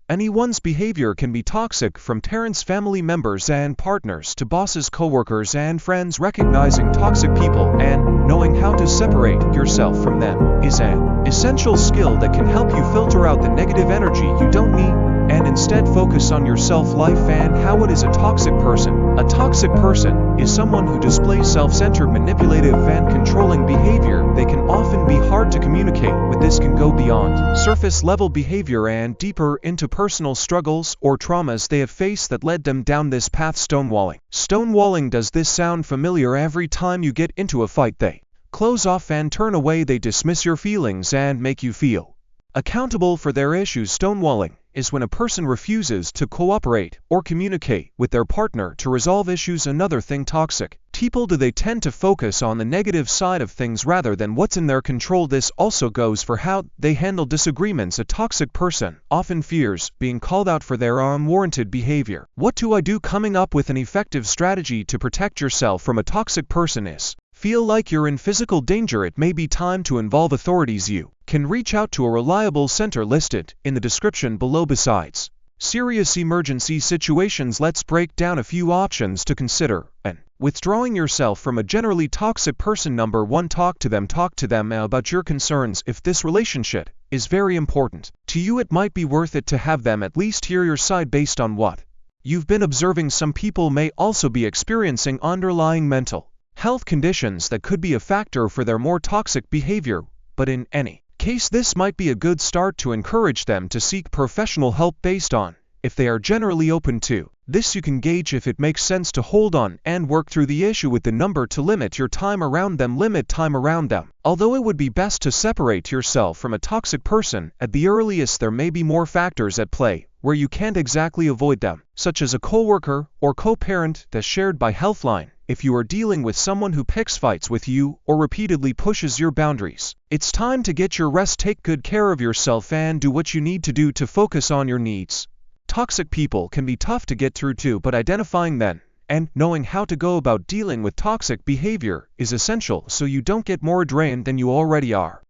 Anyone's behavior can be toxic, from parents, family members, and partners to bosses, coworkers, and friends. Recognizing toxic people and knowing how to separate yourself from them is an essential skill that can help you filter out the negative energy you don't need and instead focus on your self-life. And how it is a toxic person. A toxic person is someone who displays self-centered, manipulative, and controlling behavior. They can often be hard to communicate with. This can go beyond surface-level behavior and deeper into personal struggles or traumas they have faced that led them down this path. Stonewalling. Stonewalling. Does this sound familiar? Every time you get into a fight, they close off and turn away. They dismiss your feelings and make you feel accountable for their issues. Stonewalling is when a person refuses to cooperate or communicate with their partner to resolve issues. Another thing toxic people do, they tend to focus on the negative side of things rather than what's in their control. This also goes for how they handle disagreements. A toxic person often fears being called out for their unwarranted behavior. What do I do? Coming up with an effective strategy to protect yourself from a toxic person is feel like you're in physical danger. It may be time to involve authorities. You can reach out to a reliable center listed in the description below. Besides serious emergency situations, let's break down a few options to consider. And withdrawing yourself from a generally toxic person. Number 1. Talk to them. Talk to them about your concerns. If this relationship is very important to you, it might be worth it to have them at least hear your side. Based on what you've been observing, some people may also be experiencing underlying mental health conditions that could be a factor for their more toxic behavior, but in any case, this might be a good start to encourage them to seek professional help. Based on if they are generally open to this, you can gauge if it makes sense to hold on and work through the issue. With the number 2, limit your time around them. Limit time around them. Although it would be best to separate yourself from a toxic person at the earliest, there may be more factors at play where you can't exactly avoid them, such as a coworker or co-parent that's shared by Healthline. If you are dealing with someone who picks fights with you or repeatedly pushes your boundaries, it's time to get your rest. Take good care of yourself and do what you need to do to focus on your needs. Toxic people can be tough to get through to, but identifying them and knowing how to go about dealing with toxic behavior is essential so you don't get more drained than you already are.